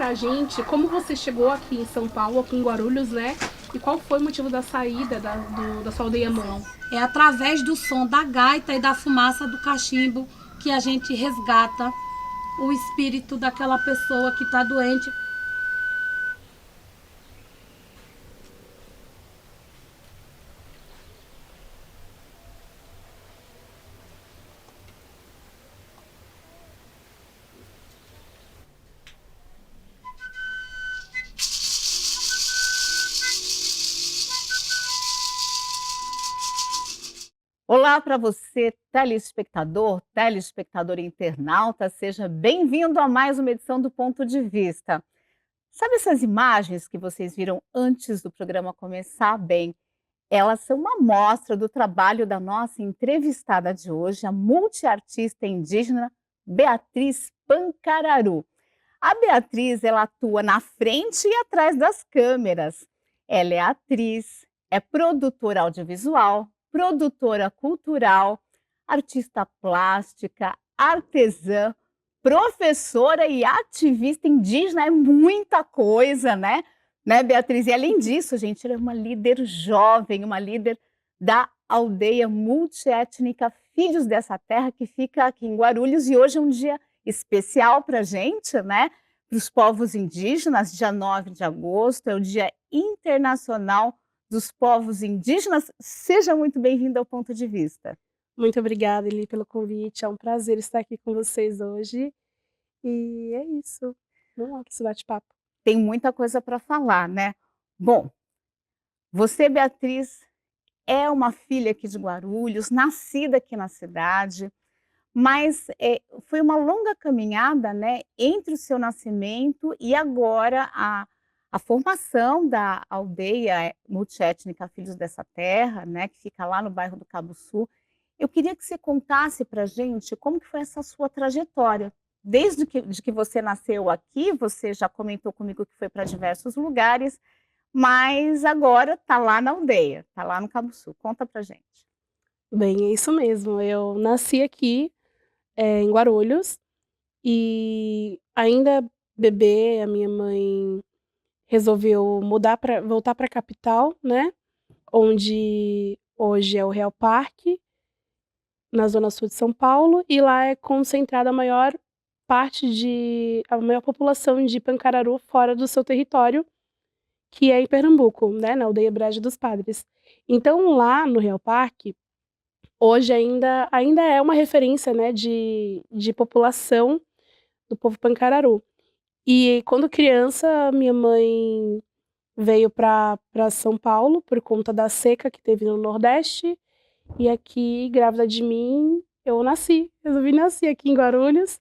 pra gente como você chegou aqui em São Paulo, aqui em Guarulhos, né? E qual foi o motivo da saída da sua aldeia mãe? É através do som da gaita e da fumaça do cachimbo que a gente resgata o espírito daquela pessoa que está doente. Olá para você, telespectador, telespectador internauta, seja bem-vindo a mais uma edição do Ponto de Vista. Sabe essas imagens que vocês viram antes do programa começar? Bem, elas são uma amostra do trabalho da nossa entrevistada de hoje, a multiartista indígena Beatriz Pancararu. A Beatriz, ela atua na frente e atrás das câmeras. Ela é atriz, é produtora audiovisual, produtora cultural, artista plástica, artesã, professora e ativista indígena. É muita coisa, né, Beatriz? E além disso, gente, ela é uma líder jovem, uma líder da aldeia multiétnica Filhos dessa Terra, que fica aqui em Guarulhos. E hoje é um dia especial para a gente, né? Para os povos indígenas, dia 9 de agosto, é o Dia Internacional dos Povos Indígenas. Seja muito bem-vinda ao Ponto de Vista. Muito obrigada, Eli, pelo convite. É um prazer estar aqui com vocês hoje. E é isso. Vamos lá para esse bate-papo. Tem muita coisa para falar, né? Bom, você, Beatriz, é uma filha aqui de Guarulhos, nascida aqui na cidade, mas foi uma longa caminhada, né, entre o seu nascimento e agora a formação da aldeia multiétnica Filhos dessa Terra, né, que fica lá no bairro do Cabo Sul. Eu queria que você contasse para a gente como que foi essa sua trajetória. Desde que você nasceu aqui, você já comentou comigo que foi para diversos lugares, mas agora está lá na aldeia, está lá no Cabo Sul. Conta para a gente. Bem, é isso mesmo. Eu nasci aqui, em Guarulhos, e ainda bebê, a minha mãe resolveu voltar para a capital, né? Onde hoje é o Real Parque, na zona sul de São Paulo, e lá é concentrada a maior população de Pancararu fora do seu território, que é em Pernambuco, né, na aldeia Brejo dos Padres. Então lá no Real Parque, hoje ainda é uma referência, né, de população do povo Pancararu. E quando criança, minha mãe veio para São Paulo por conta da seca que teve no Nordeste. E aqui, grávida de mim, eu resolvi nascer aqui em Guarulhos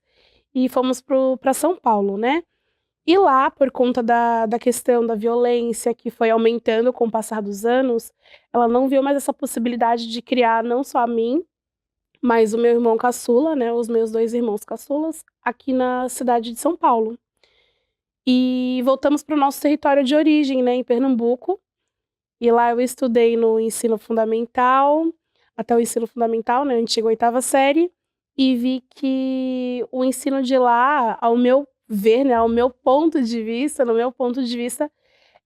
e fomos para São Paulo, né? E lá, por conta da questão da violência que foi aumentando com o passar dos anos, ela não viu mais essa possibilidade de criar não só a mim, mas o meu irmão caçula, né? Os meus dois irmãos caçulas, aqui na cidade de São Paulo. E voltamos para o nosso território de origem, né? Em Pernambuco. E lá eu estudei no ensino fundamental, até o ensino fundamental, né, antiga oitava série, e vi que o ensino de lá, ao meu ver, né, ao meu ponto de vista, no meu ponto de vista,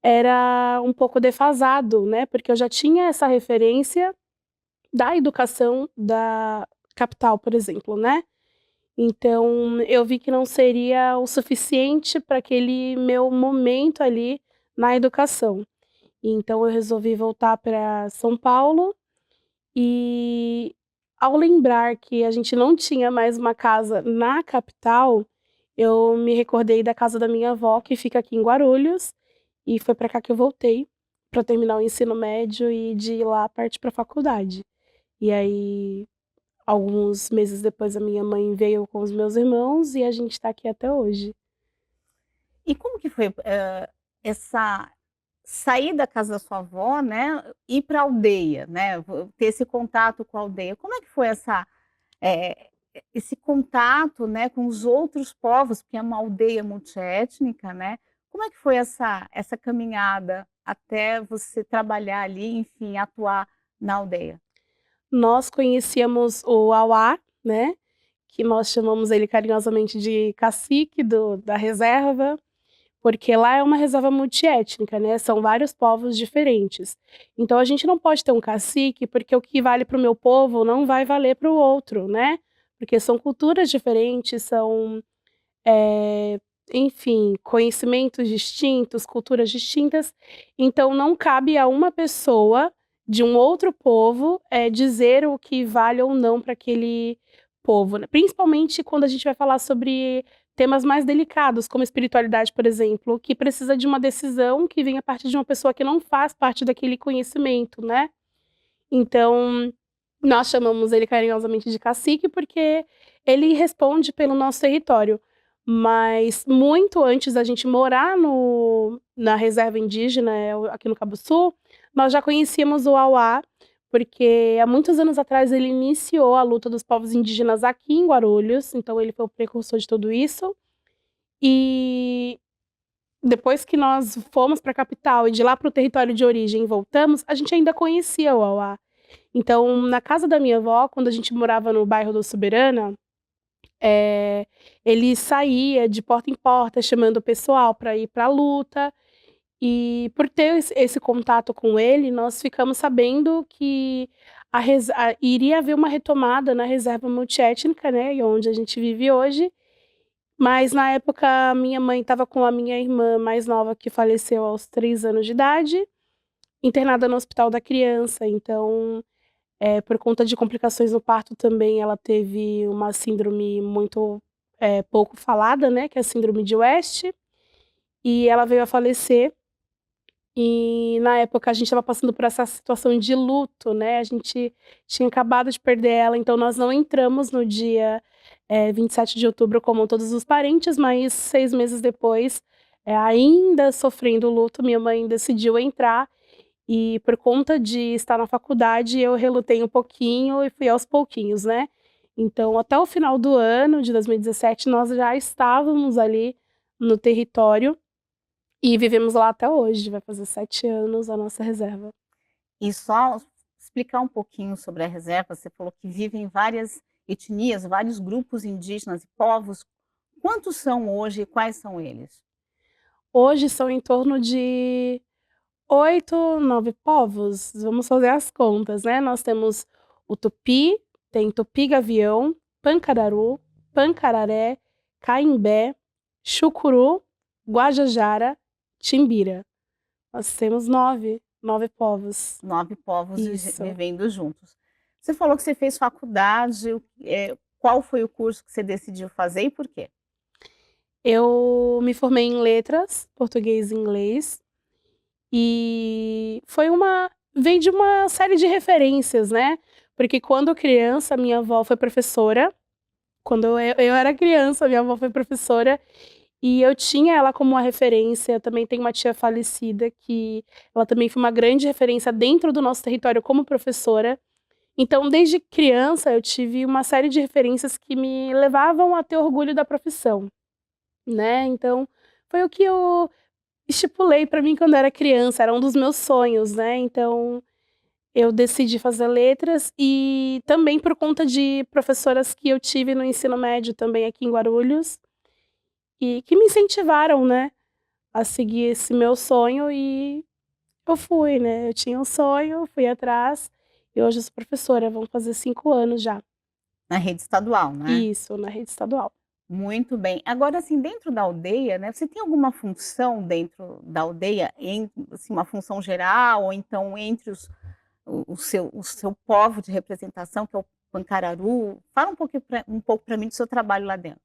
era um pouco defasado, né, porque eu já tinha essa referência da educação da capital, por exemplo, né. Então eu vi que não seria o suficiente para aquele meu momento ali na educação. Então eu resolvi voltar para São Paulo e, ao lembrar que a gente não tinha mais uma casa na capital, eu me recordei da casa da minha avó, que fica aqui em Guarulhos, e foi para cá que eu voltei para terminar o ensino médio e de lá partir para a faculdade. E aí, alguns meses depois, a minha mãe veio com os meus irmãos e a gente está aqui até hoje. E como que foi essa sair da casa da sua avó, né, ir para a aldeia, né, ter esse contato com a aldeia? Como é que foi eh, esse contato, né, com os outros povos, porque é uma aldeia multiétnica, né? Como é que foi essa caminhada até você trabalhar ali, enfim, atuar na aldeia? Nós conhecíamos o Auá, né, que nós chamamos ele carinhosamente de cacique da reserva, porque lá é uma reserva multiétnica, né? São vários povos diferentes. Então a gente não pode ter um cacique, porque o que vale para o meu povo não vai valer para o outro, né? Porque são culturas diferentes, são, eh, enfim, conhecimentos distintos, culturas distintas. Então não cabe a uma pessoa de um outro povo dizer o que vale ou não para aquele povo, né? Principalmente quando a gente vai falar sobre temas mais delicados, como espiritualidade, por exemplo, que precisa de uma decisão que vem a partir de uma pessoa que não faz parte daquele conhecimento, né? Então, nós chamamos ele carinhosamente de cacique porque ele responde pelo nosso território. Mas muito antes da gente morar na reserva indígena, aqui no Cabo Sul, nós já conhecíamos o Auá, porque há muitos anos atrás ele iniciou a luta dos povos indígenas aqui em Guarulhos, então ele foi o precursor de tudo isso. E depois que nós fomos para a capital e de lá para o território de origem voltamos, a gente ainda conhecia o Auá. Então, na casa da minha avó, quando a gente morava no bairro do Soberana, ele saía de porta em porta chamando o pessoal para ir para a luta. E por ter esse contato com ele, nós ficamos sabendo que iria haver uma retomada na reserva multiétnica, né, onde a gente vive hoje. Mas na época minha mãe estava com a minha irmã mais nova, que faleceu aos 3 anos de idade, internada no Hospital da Criança. Então, por conta de complicações no parto também, ela teve uma síndrome muito pouco falada, né, que é a síndrome de West, e ela veio a falecer. E na época a gente estava passando por essa situação de luto, né, a gente tinha acabado de perder ela, então nós não entramos no dia 27 de outubro como todos os parentes, mas 6 meses depois, ainda sofrendo luto, minha mãe decidiu entrar. E por conta de estar na faculdade, eu relutei um pouquinho e fui aos pouquinhos, né. Então até o final do ano de 2017 nós já estávamos ali no território e vivemos lá até hoje, vai fazer 7 anos a nossa reserva. E só explicar um pouquinho sobre a reserva, você falou que vivem várias etnias, vários grupos indígenas e povos. Quantos são hoje e quais são eles? Hoje são em torno de 8, 9 povos, vamos fazer as contas, né. Nós temos o Tupi, tem Tupi-Gavião, Pancararu, Pancararé, Caimbé, Chucuru, Guajajara, Timbira. Nós temos 9 povos. 9 povos Isso. vivendo juntos. Você falou que você fez faculdade, qual foi o curso que você decidiu fazer e por quê? Eu me formei em letras, português e inglês, e veio de uma série de referências, né, porque quando criança minha avó foi professora, quando eu era criança minha avó foi professora, e eu tinha ela como uma referência. Também tenho uma tia falecida que ela também foi uma grande referência dentro do nosso território como professora. Então desde criança eu tive uma série de referências que me levavam a ter orgulho da profissão, né, então foi o que eu estipulei para mim quando era criança, era um dos meus sonhos, né, então eu decidi fazer letras e também por conta de professoras que eu tive no ensino médio também aqui em Guarulhos, e que me incentivaram, né, a seguir esse meu sonho e eu fui, né, eu tinha um sonho, fui atrás e hoje eu sou professora, vão fazer 5 anos já. Na rede estadual, né? Isso, na rede estadual. Muito bem. Agora, assim, dentro da aldeia, né, você tem alguma função dentro da aldeia, assim, uma função geral, ou então entre o seu povo de representação, que é o Pancararu? Fala um pouco para mim do seu trabalho lá dentro.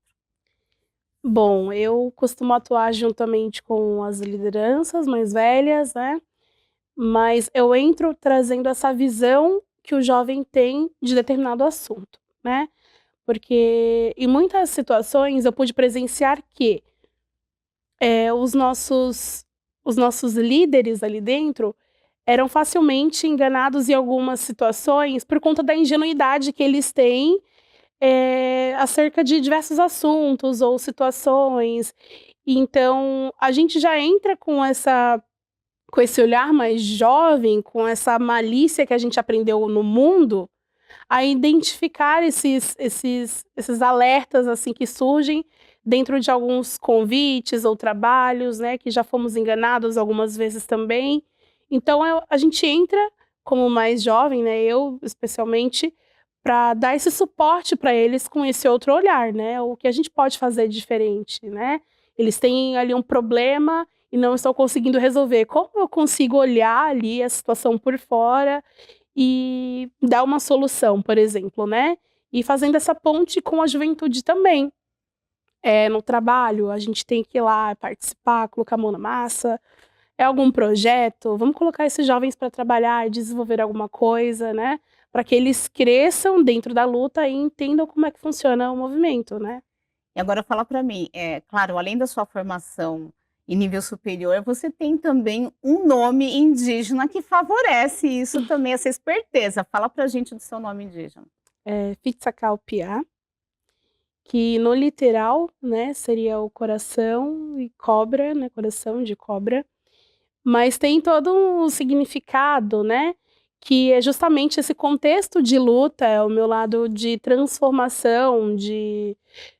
Bom, eu costumo atuar juntamente com as lideranças mais velhas, né, mas eu entro trazendo essa visão que o jovem tem de determinado assunto, né. Porque em muitas situações eu pude presenciar que, os nossos líderes ali dentro eram facilmente enganados em algumas situações por conta da ingenuidade que eles têm, acerca de diversos assuntos ou situações. Então a gente já entra com esse olhar mais jovem, com essa malícia que a gente aprendeu no mundo, a identificar esses alertas, assim, que surgem dentro de alguns convites ou trabalhos, né, que já fomos enganados algumas vezes também. Então a gente entra como mais jovem, né, eu especialmente, para dar esse suporte para eles com esse outro olhar, né, o que a gente pode fazer diferente, né. Eles têm ali um problema e não estão conseguindo resolver. Como eu consigo olhar ali a situação por fora e dar uma solução, por exemplo, né? E fazendo essa ponte com a juventude também. No trabalho, a gente tem que ir lá participar, colocar a mão na massa. É algum projeto? Vamos colocar esses jovens para trabalhar e desenvolver alguma coisa, né? Para que eles cresçam dentro da luta e entendam como é que funciona o movimento, né? E agora fala para mim, claro, além da sua formação em nível superior, você tem também um nome indígena que favorece isso também, essa esperteza. Fala pra gente do seu nome indígena. Fitsakaupiá, que no literal, né, seria o coração e cobra, né, coração de cobra, mas tem todo um significado, né, que é justamente esse contexto de luta, é o meu lado de transformação, de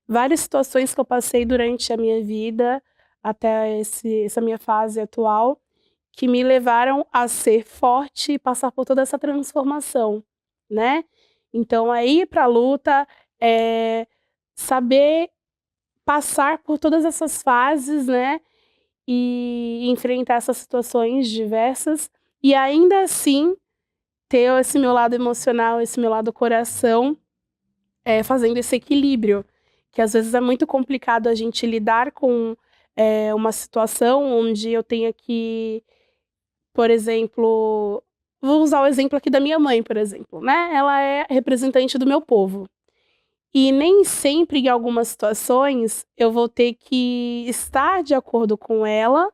várias situações que eu passei durante a minha vida, até essa minha fase atual, que me levaram a ser forte e passar por toda essa transformação, né. Então é ir pra luta, é saber passar por todas essas fases, né, e enfrentar essas situações diversas, e ainda assim ter esse meu lado emocional, esse meu lado coração, fazendo esse equilíbrio, que às vezes é muito complicado a gente lidar com, uma situação onde eu tenha que, por exemplo, vou usar o exemplo aqui da minha mãe, por exemplo, né, ela é representante do meu povo. E nem sempre, em algumas situações, eu vou ter que estar de acordo com ela,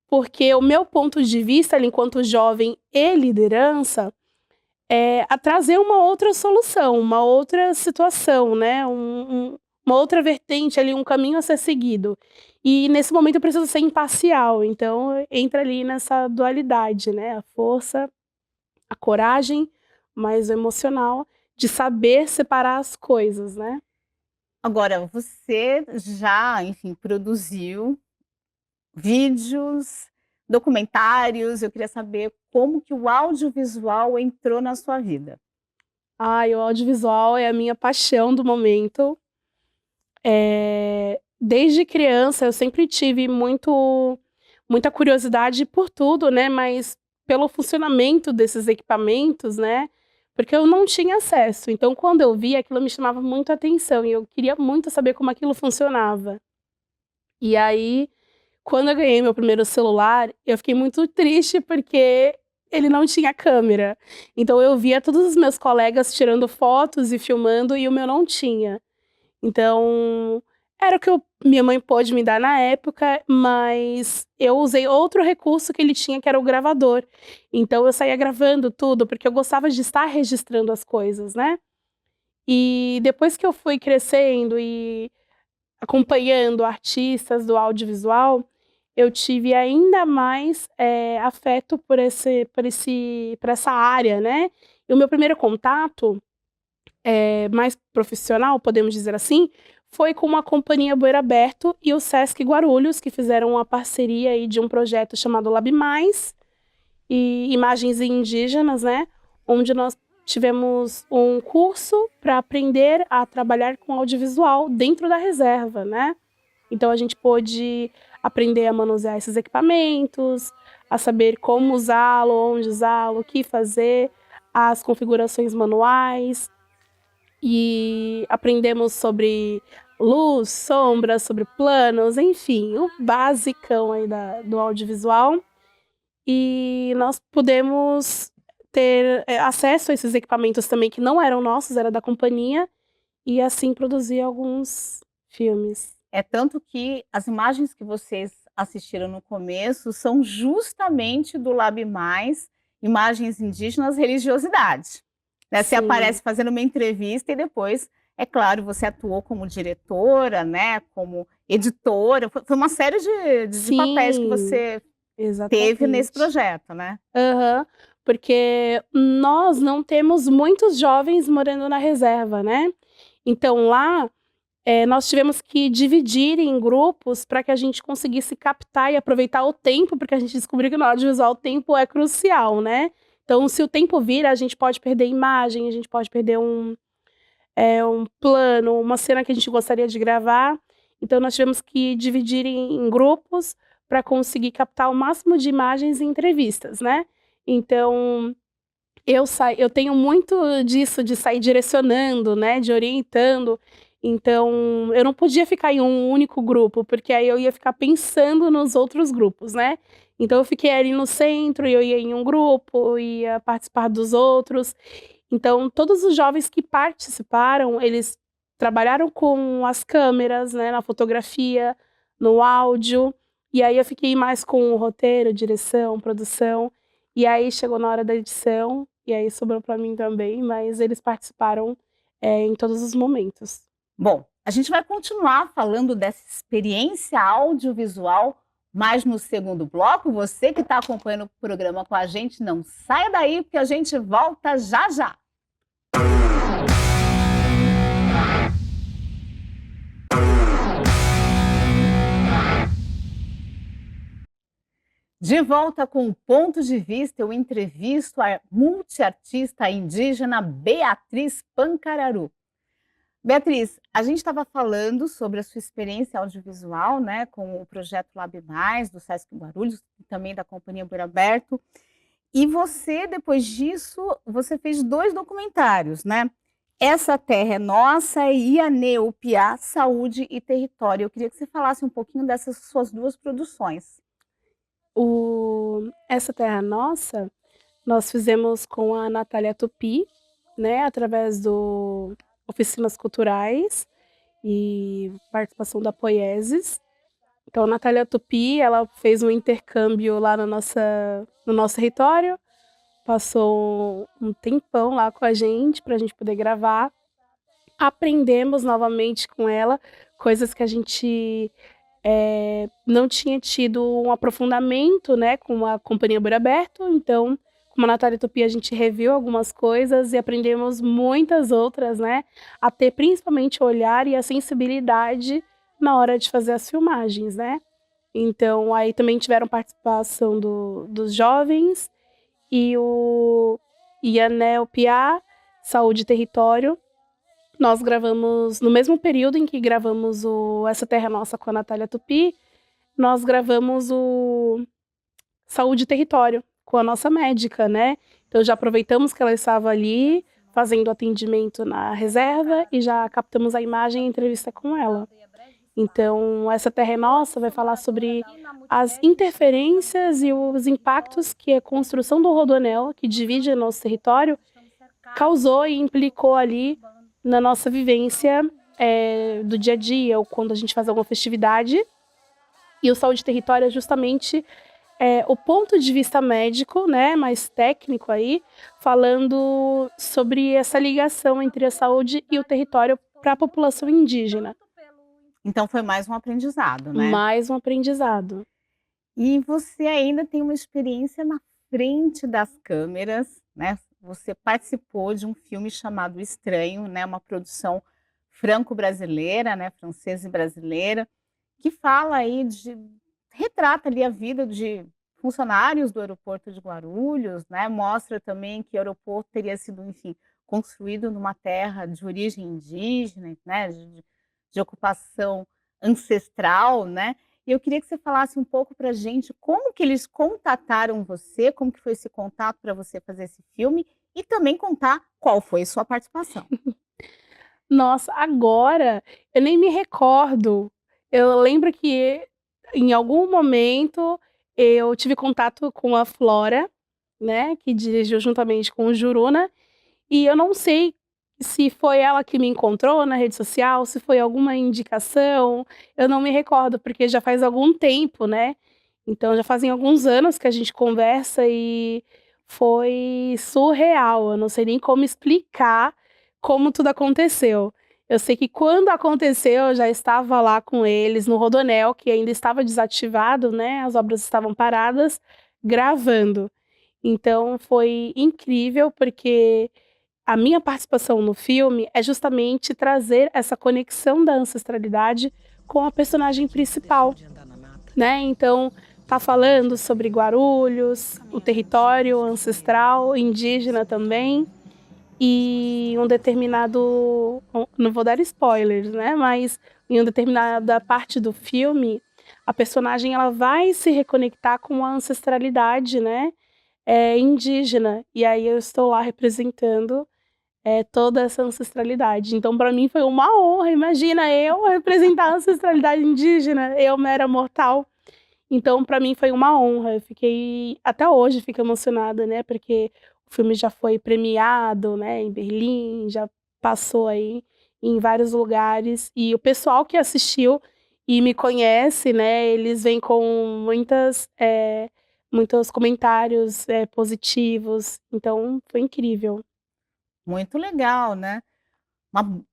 porque o meu ponto de vista, ali, enquanto jovem e liderança, é a trazer uma outra solução, uma outra situação, né, uma outra vertente ali, um caminho a ser seguido. E nesse momento eu preciso ser imparcial, então entra ali nessa dualidade, né, a força, a coragem, mas o emocional, de saber separar as coisas, né. Agora, você já, enfim, produziu vídeos, documentários, eu queria saber como que o audiovisual entrou na sua vida. Ai, o audiovisual é a minha paixão do momento. Desde criança eu sempre tive muita curiosidade por tudo, né, mas pelo funcionamento desses equipamentos, né, porque eu não tinha acesso. Então quando eu via, aquilo me chamava muito a atenção e eu queria muito saber como aquilo funcionava. E aí, quando eu ganhei meu primeiro celular, eu fiquei muito triste porque ele não tinha câmera. Então eu via todos os meus colegas tirando fotos e filmando e o meu não tinha. Então, era o que minha mãe pôde me dar na época, mas eu usei outro recurso que ele tinha, que era o gravador. Então eu saía gravando tudo, porque eu gostava de estar registrando as coisas, né. E depois que eu fui crescendo e acompanhando artistas do audiovisual, eu tive ainda mais, afeto por essa área, né. E o meu primeiro contato, mais profissional, podemos dizer assim, foi com a companhia Bueiro Aberto e o Sesc Guarulhos, que fizeram uma parceria aí de um projeto chamado Lab Mais, e imagens indígenas, né, onde nós tivemos um curso para aprender a trabalhar com audiovisual dentro da reserva, né. Então a gente pôde aprender a manusear esses equipamentos, a saber como usá-lo, onde usá-lo, o que fazer, as configurações manuais, e aprendemos sobre luz, sombra, sobre planos, enfim, o basicão aí do audiovisual. E nós pudemos ter, acesso a esses equipamentos também que não eram nossos, era da companhia, e assim produzir alguns filmes. É tanto que as imagens que vocês assistiram no começo são justamente do Lab Mais, imagens indígenas, religiosidade. Né, você Sim, aparece fazendo uma entrevista e depois, é claro, você atuou como diretora, né, como editora, foi uma série de papéis que sim, você teve nesse exatamente. projeto, né? Aham, porque nós não temos muitos jovens morando na reserva, né. Então lá, nós tivemos que dividir em grupos para que a gente conseguisse captar e aproveitar o tempo, porque a gente descobriu que no audiovisual o tempo é crucial, né? Então, se o tempo vira, a gente pode perder imagem, a gente pode perder um plano, uma cena que a gente gostaria de gravar. Então, nós tivemos que dividir em grupos para conseguir captar o máximo de imagens e entrevistas, né? Então, eu tenho muito disso, de sair direcionando, né? De orientando. Então, eu não podia ficar em um único grupo, porque aí eu ia ficar pensando nos outros grupos, né? Então, eu fiquei ali no centro, e eu ia em um grupo, ia participar dos outros. Então, todos os jovens que participaram, eles trabalharam com as câmeras, né, na fotografia, no áudio, e aí eu fiquei mais com o roteiro, direção, produção, e aí chegou na hora da edição, e aí sobrou para mim também, mas eles participaram em todos os momentos. Bom, a gente vai continuar falando dessa experiência audiovisual, mas no segundo bloco. Você que está acompanhando o programa com a gente, não saia daí, porque a gente volta já já. De volta com o Ponto de Vista, eu entrevisto a multiartista indígena Beatriz Pancararu. Beatriz, a gente estava falando sobre a sua experiência audiovisual, né, com o projeto Lab Mais, do Sesc Guarulhos, e também da Companhia Bueiro Aberto. E você, depois disso, você fez 2 documentários, né? Essa Terra é Nossa e Ianê-Upiá, Saúde e Território. Eu queria que você falasse um pouquinho dessas suas 2 produções. Essa Terra Nossa, nós fizemos com a Natália Tupi, né, através do Oficinas Culturais e participação da Poieses. Então, a Natália Tupi, ela fez um intercâmbio lá no nosso território, passou um tempão lá com a gente, para a gente poder gravar. Aprendemos novamente com ela, coisas que a gente não tinha tido um aprofundamento, né, com a Companhia Bueiro Aberto. Então, com a Natália Tupi, a gente reviu algumas coisas e aprendemos muitas outras, né, a ter principalmente o olhar e a sensibilidade na hora de fazer as filmagens, né. Então, aí também tiveram participação dos jovens e o Ianê-Upiá, Saúde e Território. Nós gravamos, no mesmo período em que gravamos Essa Terra Nossa com a Natália Tupi, nós gravamos o Saúde e Território com a nossa médica, né? Então já aproveitamos que ela estava ali fazendo atendimento na reserva e já captamos a imagem e entrevista com ela. Então, Essa Terra é Nossa vai falar sobre as interferências e os impactos que a construção do rodoanel, que divide o nosso território, causou e implicou ali na nossa vivência do dia a dia, ou quando a gente faz alguma festividade. E o Saúde e Território é justamente o ponto de vista médico, né, mais técnico aí, falando sobre essa ligação entre a saúde e o território para a população indígena. Então foi mais um aprendizado, né? Mais um aprendizado. E você ainda tem uma experiência na frente das câmeras, né? Você participou de um filme chamado Estranho, né? Uma produção franco-brasileira, né? Francesa e brasileira, que fala aí retrata ali a vida de funcionários do aeroporto de Guarulhos, né? Mostra também que o aeroporto teria sido, enfim, construído numa terra de origem indígena, né? De ocupação ancestral, né? E eu queria que você falasse um pouco para a gente como que eles contataram você, como que foi esse contato para você fazer esse filme e também contar qual foi a sua participação. Nossa, agora eu nem me recordo. Eu lembro que em algum momento eu tive contato com a Flora, né, que dirigiu juntamente com o Juruna, e eu não sei se foi ela que me encontrou na rede social, se foi alguma indicação, eu não me recordo, porque já faz algum tempo, né? Então já fazem alguns anos que a gente conversa e foi surreal. Eu não sei nem como explicar como tudo aconteceu. Eu sei que quando aconteceu, eu já estava lá com eles no rodoanel, que ainda estava desativado, né? As obras estavam paradas, gravando. Então foi incrível, porque a minha participação no filme é justamente trazer essa conexão da ancestralidade com a personagem principal, né? Então, tá falando sobre Guarulhos, o território ancestral, indígena também, e um determinado, não vou dar spoilers, né? Mas em uma determinada parte do filme, a personagem ela vai se reconectar com a ancestralidade, né? Indígena. E aí eu estou lá representando toda essa ancestralidade. Então, para mim foi uma honra. Imagina eu representar a ancestralidade indígena, eu mera mortal. Então, para mim foi uma honra. Eu fiquei, até hoje, fico emocionada, né? Porque o filme já foi premiado, né? Em Berlim, já passou aí em vários lugares. E o pessoal que assistiu e me conhece, né? Eles vêm com muitos comentários positivos. Então, foi incrível. Muito legal, né?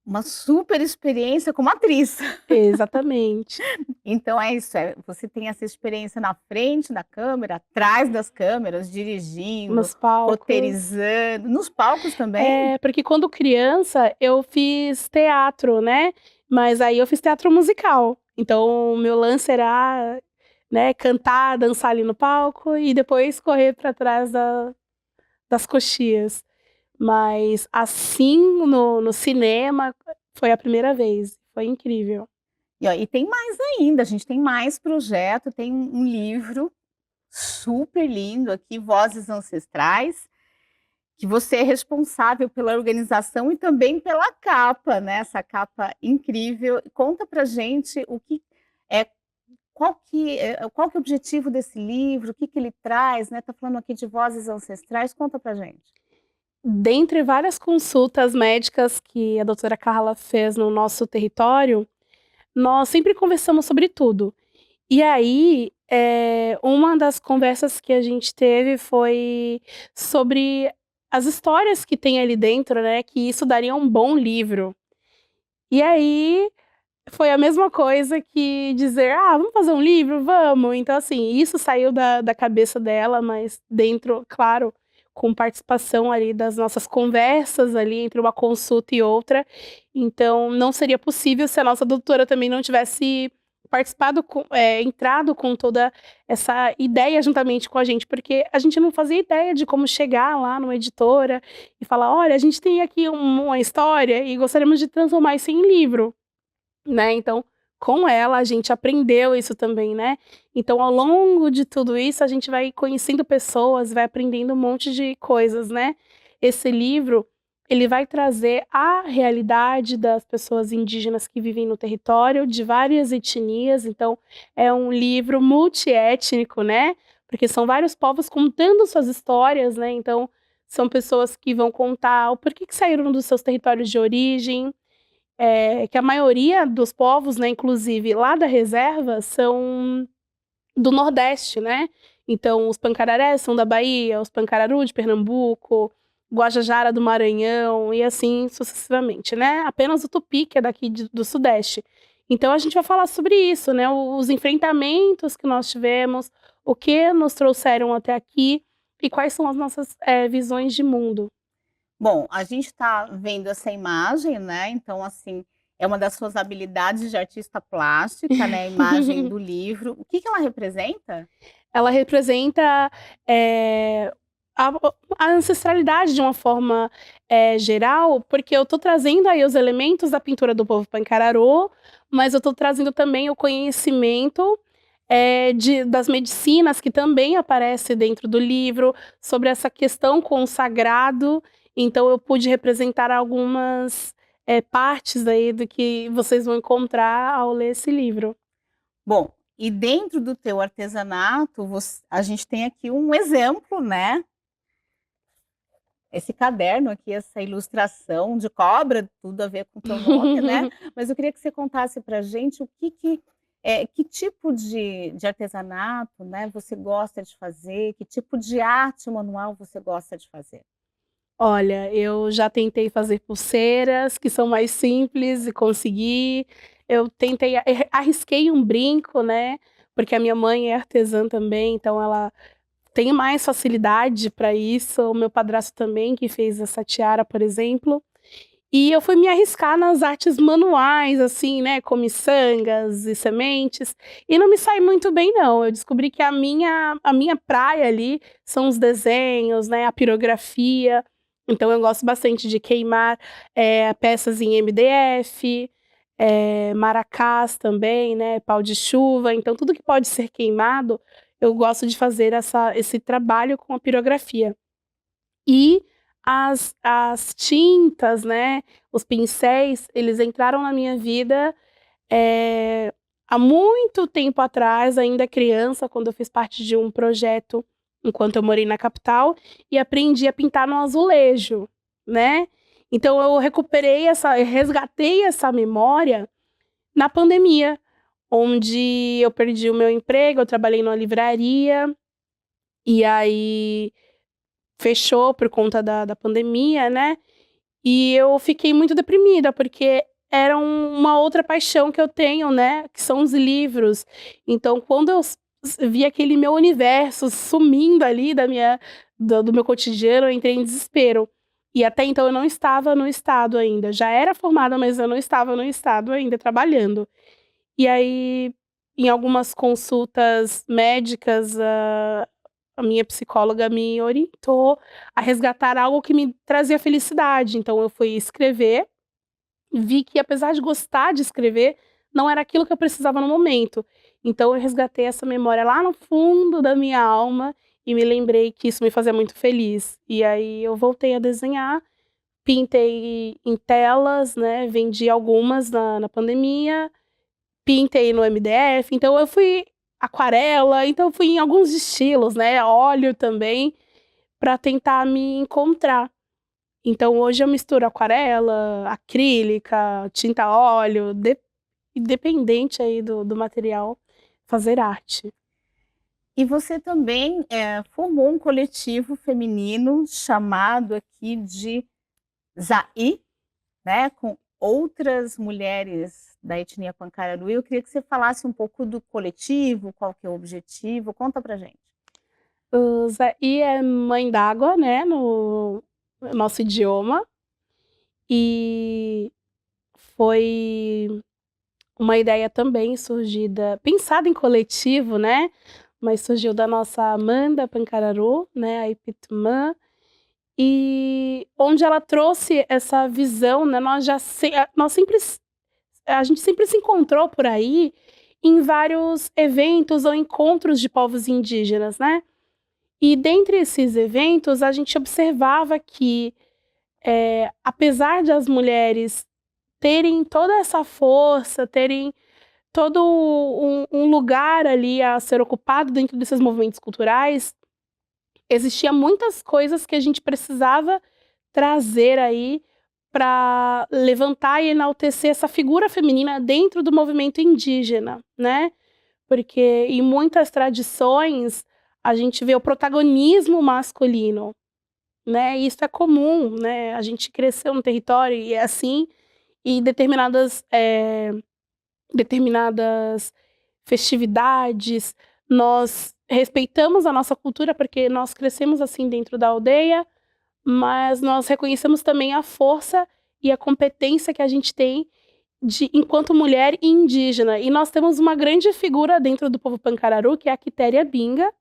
Uma super experiência como atriz. Exatamente. Então é isso, você tem essa experiência na frente da câmera, atrás das câmeras, dirigindo, Nos palcos. roteirizando, nos palcos também? Porque quando criança eu fiz teatro, né? Mas aí eu fiz teatro musical. Então o meu lance era, né, cantar, dançar ali no palco e depois correr para trás das coxias. Mas assim no cinema foi a primeira vez. Foi incrível. E tem mais ainda, a gente tem mais projeto, tem um livro super lindo aqui, Vozes Ancestrais, que você é responsável pela organização e também pela capa, né, essa capa incrível. Conta pra gente o que é qual que é o objetivo desse livro, o que ele traz, né, tá falando aqui de Vozes Ancestrais, conta pra gente. Dentre várias consultas médicas que a doutora Carla fez no nosso território, nós sempre conversamos sobre tudo. E aí, uma das conversas que a gente teve foi sobre as histórias que tem ali dentro, né, que isso daria um bom livro. E aí, foi a mesma coisa que dizer: "Ah, vamos fazer um livro? Vamos". Então, assim, isso saiu da cabeça dela, mas dentro, claro, com participação ali das nossas conversas ali entre uma consulta e outra. Então, não seria possível se a nossa doutora também não tivesse participado entrado com toda essa ideia juntamente com a gente, porque a gente não fazia ideia de como chegar lá numa editora e falar: "Olha, a gente tem aqui uma história e gostaríamos de transformar isso em livro", né. Então, com ela a gente aprendeu isso também, né. Então, ao longo de tudo isso, a gente vai conhecendo pessoas, vai aprendendo um monte de coisas, né. Esse livro, ele vai trazer a realidade das pessoas indígenas que vivem no território, de várias etnias. Então, é um livro multiétnico, né, porque são vários povos contando suas histórias, né. Então, são pessoas que vão contar o porquê que saíram dos seus territórios de origem, que a maioria dos povos, né, inclusive lá da reserva, são do Nordeste, né. Então os Pancararés são da Bahia, os Pancararu de Pernambuco, Guajajara do Maranhão e assim sucessivamente, né. Apenas o Tupi que é daqui do Sudeste. Então a gente vai falar sobre isso, né, os enfrentamentos que nós tivemos, o que nos trouxeram até aqui e quais são as nossas, visões de mundo. Bom, a gente está vendo essa imagem, né, então, assim, é uma das suas habilidades de artista plástica, né, a imagem do livro. O que ela representa? Ela representa, eh, a a ancestralidade de uma forma, geral, porque eu tô trazendo aí os elementos da pintura do povo Pancararô, mas eu tô trazendo também o conhecimento, das medicinas que também aparece dentro do livro, sobre essa questão com o sagrado. Então eu pude representar algumas, partes aí do que vocês vão encontrar ao ler esse livro. Bom, e dentro do teu artesanato, a gente tem aqui um exemplo, né? Esse caderno aqui, essa ilustração de cobra, tudo a ver com o teu nome, né? Mas eu queria que você contasse pra gente que tipo de artesanato, né, você gosta de fazer, que tipo de arte manual você gosta de fazer? Olha, eu já tentei fazer pulseiras que são mais simples e consegui. Eu tentei arrisquei um brinco, né, porque a minha mãe é artesã também, então ela tenho mais facilidade para isso. O meu padrasto também, que fez essa tiara, por exemplo. E eu fui me arriscar nas artes manuais, assim, né, com miçangas e sementes, e não me sai muito bem não. Eu descobri que a minha praia ali são os desenhos, né, a pirografia. Então eu gosto bastante de queimar peças em MDF, maracás também, né, pau de chuva. Então tudo que pode ser queimado, eu gosto de fazer esse trabalho com a pirografia. E as tintas, né, os pincéis, eles entraram na minha vida, há muito tempo atrás, ainda criança, quando eu fiz parte de um projeto, enquanto eu morei na capital, e aprendi a pintar no azulejo, né. Então eu resgatei essa memória na pandemia, onde eu perdi o meu emprego, eu trabalhei numa livraria, e aí fechou por conta da pandemia, né, e eu fiquei muito deprimida, porque era uma outra paixão que eu tenho, né, que são os livros. Então quando eu vi aquele meu universo sumindo ali do meu cotidiano, eu entrei em desespero. E até então eu não estava no estado ainda, já era formada, mas eu não estava no estado ainda trabalhando. E aí, em algumas consultas médicas, a minha psicóloga me orientou a resgatar algo que me trazia felicidade. Então eu fui escrever, vi que apesar de gostar de escrever, não era aquilo que eu precisava no momento. Então eu resgatei essa memória lá no fundo da minha alma e me lembrei que isso me fazia muito feliz. E aí eu voltei a desenhar, pintei em telas, né, vendi algumas na pandemia, pintei no MDF, então eu fui aquarela, então eu fui em alguns estilos, né, óleo também, para tentar me encontrar. Então hoje eu misturo aquarela, acrílica, tinta a óleo, independente aí do material, fazer arte. E você também, formou um coletivo feminino chamado aqui de Zaí, né, com outras mulheres da etnia Pancararu. Eu queria que você falasse um pouco do coletivo, qual que é o objetivo, conta pra gente. O Zaí é mãe d'água, né, no nosso idioma, e foi uma ideia também pensada em coletivo, né, mas surgiu da nossa Amanda Pancararu, né, a Ipitumã, e onde ela trouxe essa visão, né, a gente sempre se encontrou por aí em vários eventos ou encontros de povos indígenas, né. E dentre esses eventos, a gente observava que, apesar de as mulheres terem toda essa força, terem todo um lugar ali a ser ocupado dentro desses movimentos culturais, existia muitas coisas que a gente precisava trazer aí para levantar e enaltecer essa figura feminina dentro do movimento indígena, né. Porque em muitas tradições a gente vê o protagonismo masculino, né, e isso é comum, né, a gente cresceu no território e é assim, e determinadas festividades, nós respeitamos a nossa cultura, porque nós crescemos assim dentro da aldeia, mas nós reconhecemos também a força e a competência que a gente tem enquanto mulher e indígena. E nós temos uma grande figura dentro do povo Pancararu, que é a Quitéria Binga,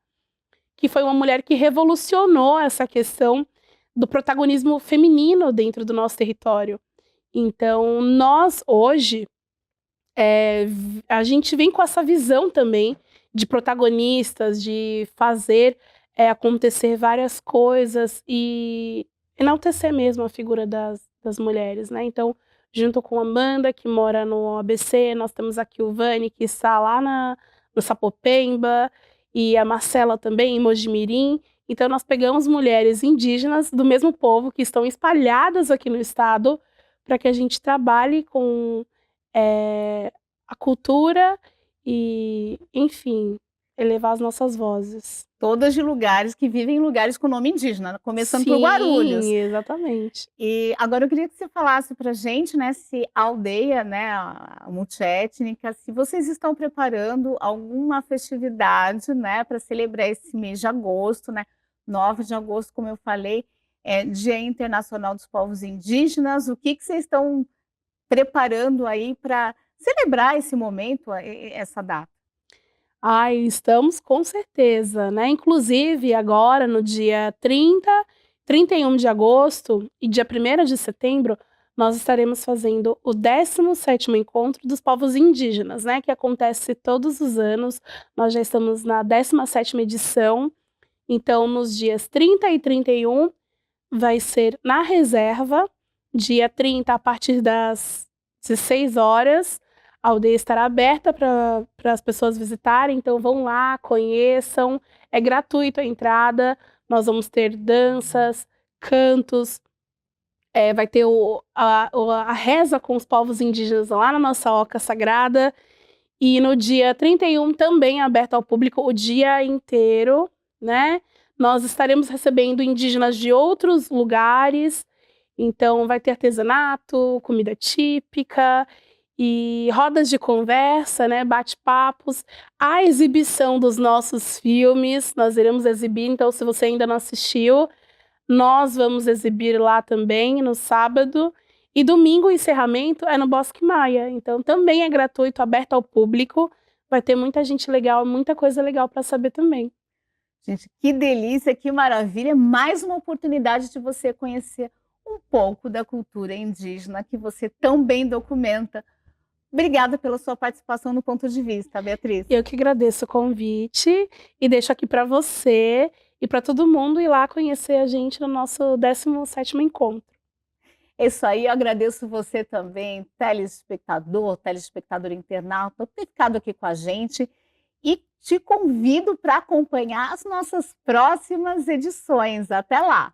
que foi uma mulher que revolucionou essa questão do protagonismo feminino dentro do nosso território. Então, nós hoje, a gente vem com essa visão também de protagonistas, de fazer acontecer várias coisas e enaltecer mesmo a figura das mulheres, né? Então, junto com a Amanda, que mora no ABC, nós temos a Kilvane, que está lá no Sapopemba, e a Marcela também, em Mojimirim. Então, nós pegamos mulheres indígenas do mesmo povo que estão espalhadas aqui no estado para que a gente trabalhe com a cultura e, enfim, elevar as nossas vozes. Todas de lugares que vivem em lugares com nome indígena, começando por Guarulhos. Sim, exatamente. E agora eu queria que você falasse pra gente, né, se a aldeia, né, a multiétnica, se vocês estão preparando alguma festividade, né, para celebrar esse mês de agosto, né, 9 de agosto, como eu falei, é Dia Internacional dos Povos Indígenas. O que vocês estão preparando aí para celebrar esse momento, essa data? Ai, estamos com certeza, né, inclusive agora no dia 30, 31 de agosto e dia 1º de setembro, nós estaremos fazendo o 17º Encontro dos Povos Indígenas, né, que acontece todos os anos. Nós já estamos na 17ª edição, então nos dias 30 e 31 vai ser na reserva, dia 30 a partir das 16 horas, a aldeia estará aberta para as pessoas visitarem, então vão lá, conheçam, é gratuito a entrada, nós vamos ter danças, cantos, vai ter a reza com os povos indígenas lá na nossa Oca Sagrada, e no dia 31 também aberto ao público o dia inteiro, né? Nós estaremos recebendo indígenas de outros lugares, então vai ter artesanato, comida típica e rodas de conversa, né, bate-papos, a exibição dos nossos filmes, nós iremos exibir, então se você ainda não assistiu, nós vamos exibir lá também no sábado, e domingo o encerramento é no Bosque Maia, então também é gratuito, aberto ao público, vai ter muita gente legal, muita coisa legal para saber também. Gente, que delícia, que maravilha, mais uma oportunidade de você conhecer um pouco da cultura indígena que você tão bem documenta. Obrigada pela sua participação no Ponto de Vista, Beatriz. Eu que agradeço o convite e deixo aqui para você e para todo mundo ir lá conhecer a gente no nosso 17º encontro. É isso aí, eu agradeço você também, telespectador, telespectador internauta, por ter ficado aqui com a gente e te convido para acompanhar as nossas próximas edições. Até lá!